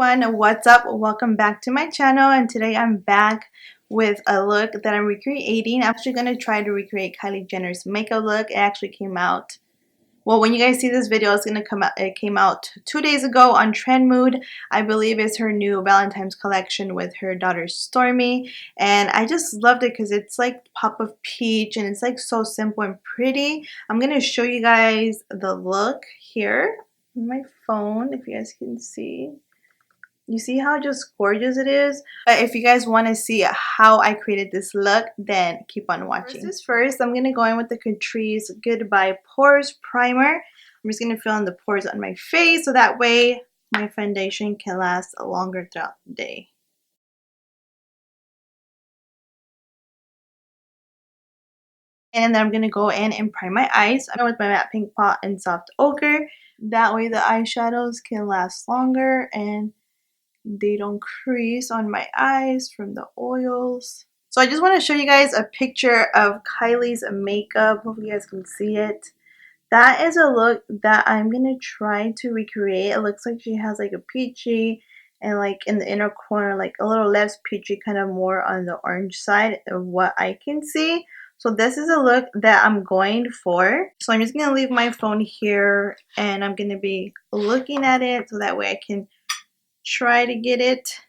everyone, what's up? Welcome back to my channel, and today I'm back with a look that I'm recreating. I'm actually going to try to recreate Kylie Jenner's makeup look. It actually came out, well, when you guys see this video, it's going to come out. It came out 2 days ago on Trend Mood. I believe it's her new Valentine's collection with her daughter Stormy, and I just loved it because it's like pop of peach and it's like so simple and pretty. I'm going to show you guys the look here on my phone if you guys can see. You see how just gorgeous it is? But if you guys want to see how I created this look, then keep on watching. First, I'm going to go in with the Catrice Goodbye Pores Primer. I'm just going to fill in the pores on my face so that way my foundation can last longer throughout the day. And then I'm going to go in and prime my eyes with my matte pink pot and soft ochre. That way the eyeshadows can last longer and they don't crease on my eyes from the oils. So I just want to show you guys a picture of Kylie's makeup. Hopefully you guys can see it. That is a look that I'm going to try to recreate. It looks like she has like a peachy and like in the inner corner like a little less peachy, kind of more on the orange side of what I can see. So this is a look that I'm going for. So I'm just going to leave my phone here and I'm going to be looking at it so that way I can try to get it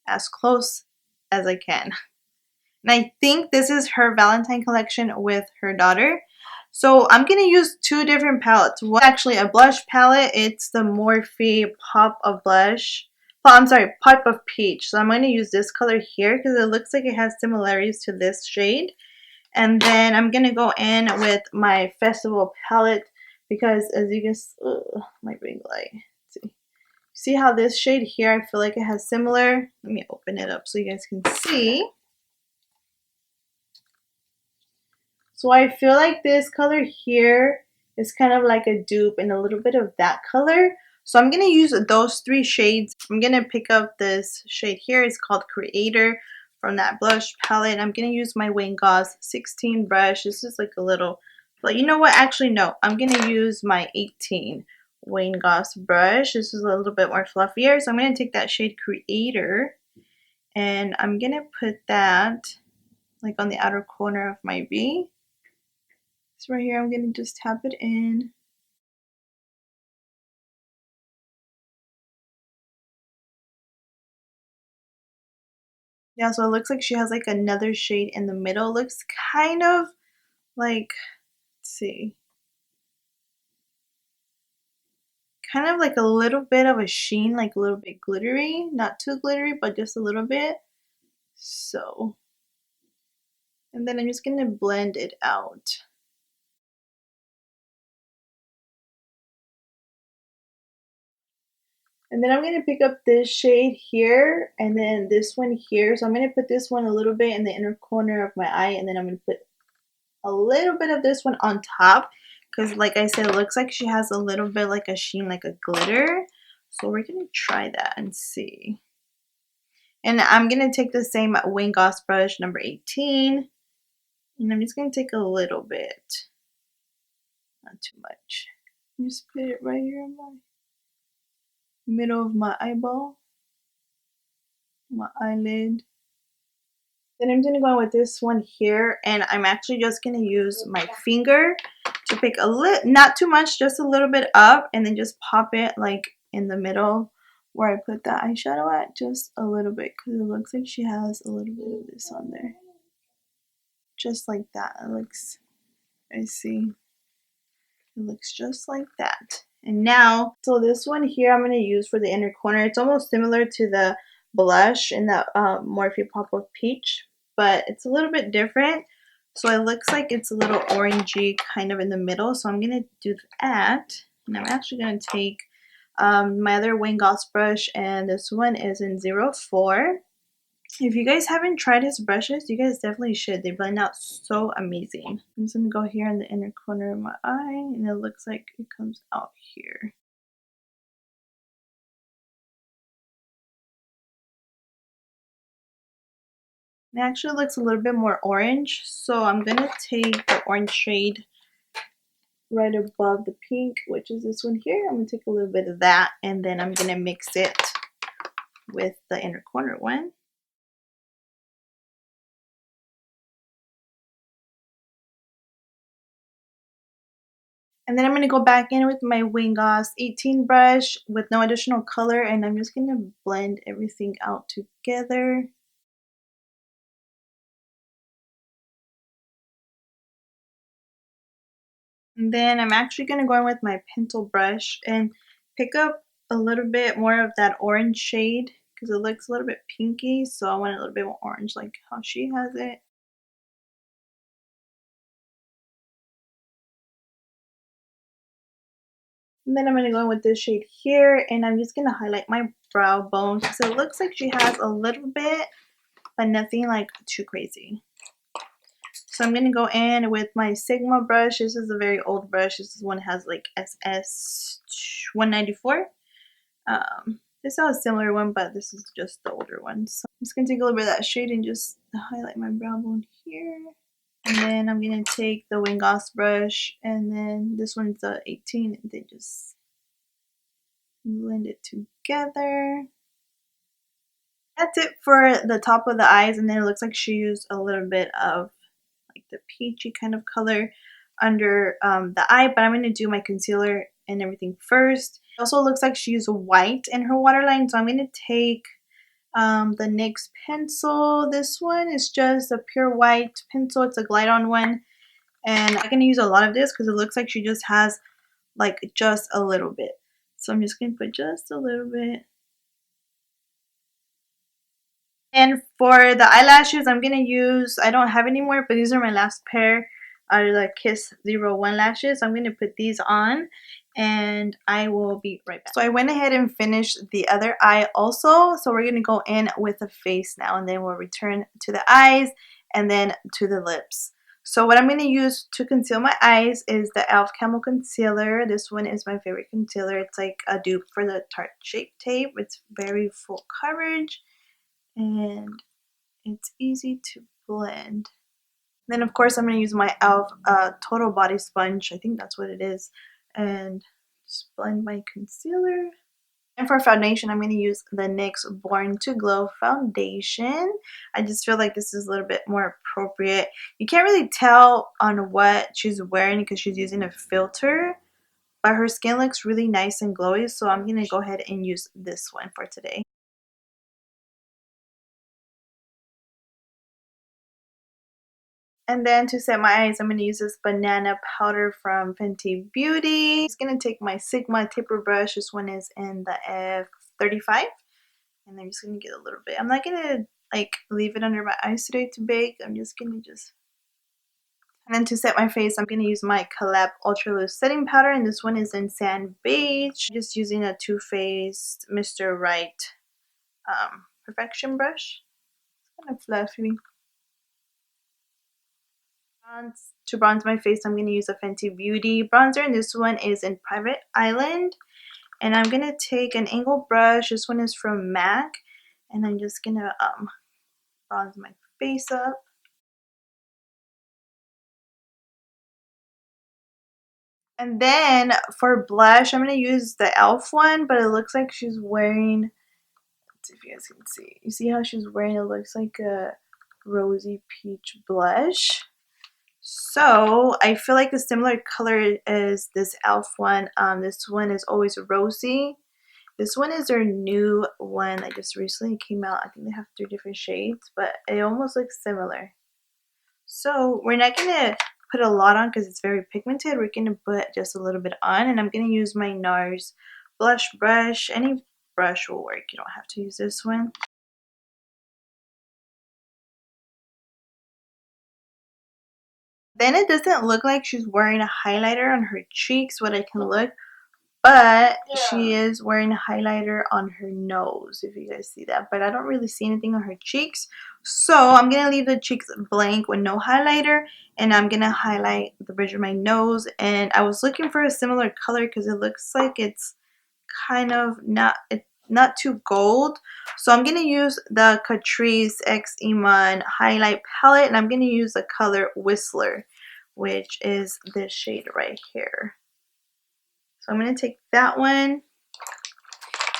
as close as I can. And I think this is her Valentine collection with her daughter. So I'm going to use two different palettes. One actually a blush palette. It's the Morphe Pop of Blush. Oh, I'm sorry, Pop of Peach. So I'm going to use this color here because it looks like it has similarities to this shade. And then I'm going to go in with my Festival palette because as you guys, my ring light. See how this shade here, I feel like it has similar. Let me open it up so you guys can see. So I feel like this color here is kind of like a dupe and a little bit of that color. So I'm going to use those three shades. I'm going to pick up this shade here. It's called Creator from that blush palette. I'm going to use my Wayne Goss 16 brush. This is like a little, but you know what? Actually, no. I'm going to use my 18 Wayne Goss brush. This is a little bit more fluffier. So I'm going to take that shade Creator and I'm going to put that like on the outer corner of my V. So right here, I'm going to just tap it in. Yeah, so it looks like she has like another shade in the middle. It looks kind of like, let's see, kind of like a little bit of a sheen, like a little bit glittery. Not too glittery, but just a little bit. So, and then I'm just going to blend it out. And then I'm going to pick up this shade here and then this one here. So I'm going to put this one a little bit in the inner corner of my eye, and then I'm going to put a little bit of this one on top because like I said, it looks like she has a little bit like a sheen, like a glitter. So we're going to try that and see. And I'm going to take the same Wayne Goss brush number 18 and I'm just going to take a little bit, not too much. Just put it right here on my middle of my eyeball, my eyelid. Then I'm going to go in with this one here, and I'm actually just going to use my finger to pick a little, not too much, just a little bit up, and then just pop it like in the middle where I put the eyeshadow at, just a little bit, because it looks like she has a little bit of this on there. Just like that. It looks, I see, it looks just like that. And now, so this one here I'm going to use for the inner corner. It's almost similar to the blush in that Morphe Pop of Peach, but it's a little bit different. So it looks like it's a little orangey kind of in the middle. So I'm going to do that. And I'm actually going to take my other Wayne Goss brush, and this one is in 04. If you guys haven't tried his brushes, you guys definitely should. They blend out so amazing. I'm just going to go here in the inner corner of my eye, and it looks like it comes out here. It actually looks a little bit more orange, so I'm going to take the orange shade right above the pink, which is this one here. I'm going to take a little bit of that, and then I'm going to mix it with the inner corner one. And then I'm going to go back in with my Wingoss 18 brush with no additional color, and I'm just going to blend everything out together. And then I'm actually going to go in with my pencil brush and pick up a little bit more of that orange shade because it looks a little bit pinky, so I want a little bit more orange like how she has it. And then I'm going to go in with this shade here, and I'm just going to highlight my brow bone because it looks like she has a little bit, but nothing like too crazy. So I'm going to go in with my Sigma brush. This is a very old brush. This one has like SS 194. This is a similar one, but this is just the older one. So I'm just going to take a little bit of that shade and just highlight my brow bone here. And then I'm going to take the Wingoss brush, and then this one's the 18, and then just blend it together. That's it for the top of the eyes, and then it looks like she used a little bit of like the peachy kind of color under the eye, but I'm going to do my concealer and everything first. It also looks like she used white in her waterline, so I'm going to take the NYX pencil. This one is just a pure white pencil. It's a glide-on one, and I'm going to use a lot of this because it looks like she just has like just a little bit. So I'm just going to put just a little bit. And for the eyelashes, I'm going to use, I don't have any more, but these are my last pair. Are the Kiss 01 lashes. I'm going to put these on, and I will be right back. So I went ahead and finished the other eye also. So we're going to go in with the face now, and then we'll return to the eyes and then to the lips. So what I'm going to use to conceal my eyes is the e.l.f. Camo Concealer. This one is my favorite concealer. It's like a dupe for the Tarte Shape Tape. It's very full coverage, and it's easy to blend. Then of course I'm going to use my e.l.f. Total Body Sponge, I think that's what it is, and just blend my concealer. And for foundation, I'm going to use the NYX Born to Glow foundation. I just feel like this is a little bit more appropriate. You can't really tell on what she's wearing because she's using a filter, but her skin looks really nice and glowy, so I'm going to go ahead and use this one for today. And then to set my eyes, I'm going to use this banana powder from Fenty Beauty. I'm just going to take my Sigma taper brush. This one is in the F35. And I'm just going to get a little bit. I'm not going to like leave it under my eyes today to bake. I'm just going to just... And then to set my face, I'm going to use my Collab Ultra Loose Setting Powder. And this one is in Sand Beige. I'm just using a Too Faced Mr. Right Perfection brush. It's kind of fluffy. To bronze my face, I'm going to use a Fenty Beauty bronzer, and this one is in Private Island. And I'm going to take an angled brush. This one is from MAC, and I'm just going to bronze my face up. And then for blush, I'm going to use the e.l.f. one, but it looks like she's wearing, let's see if you guys can see. You see how she's wearing, it looks like a rosy peach blush. So I feel like a similar color as this e.l.f. one. This one is Always Rosy. This one is their new one that just recently came out. I think they have 3 different shades, but it almost looks similar. So we're not going to put a lot on because it's very pigmented. We're going to put just a little bit on, and I'm going to use my NARS blush brush. Any brush will work. You don't have to use this one. Then it doesn't look like she's wearing a highlighter on her cheeks, what I can look, but she is wearing a highlighter on her nose, if you guys see that. But I don't really see anything on her cheeks. So I'm going to leave the cheeks blank with no highlighter, and I'm going to highlight the bridge of my nose. And I was looking for a similar color because it looks like it's kind of not too gold. So I'm going to use the Catrice X Eman highlight palette, and I'm going to use the color Whistler, which is this shade right here. So I'm going to take that one,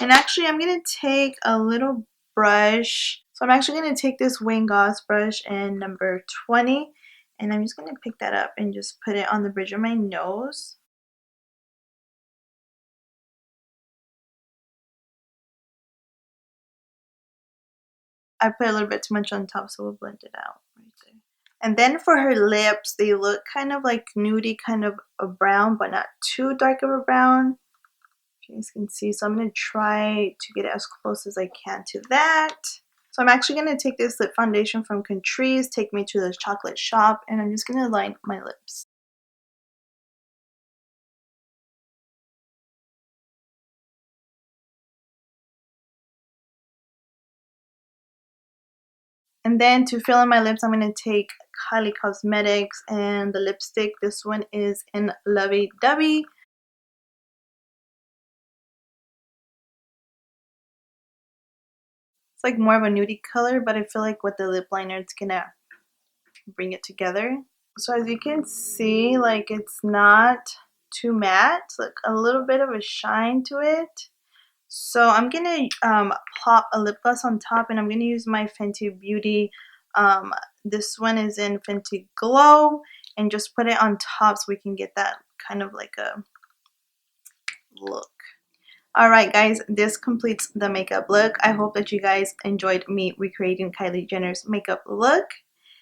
And actually, I'm going to take a little brush. So I'm actually going to take this Wayne Goss brush in number 20. And I'm just going to pick that up and just put it on the bridge of my nose. I put a little bit too much on top, so we'll blend it out right there. And then for her lips, they look kind of like nudie, kind of a brown, but not too dark of a brown. You guys can see, so I'm going to try to get as close as I can to that. So I'm actually going to take this lip foundation from Catrice, Take Me to the Chocolate Shop, and I'm just going to line my lips. And then to fill in my lips, I'm going to take Kylie Cosmetics and the lipstick. This one is in Lovey Dovey. It's like more of a nudie color, but I feel like with the lip liner, it's going to bring it together. So as you can see, like it's not too matte, it's like a little bit of a shine to it. So I'm gonna pop a lip gloss on top, and I'm gonna use my Fenty Beauty. This one is in Fenty Glow, and just put it on top so we can get that kind of like a look. Alright guys, this completes the makeup look. I hope that you guys enjoyed me recreating Kylie Jenner's makeup look.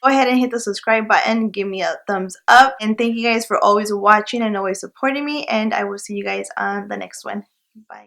Go ahead and hit the subscribe button, give me a thumbs up, and thank you guys for always watching and always supporting me, and I will see you guys on the next one. Bye.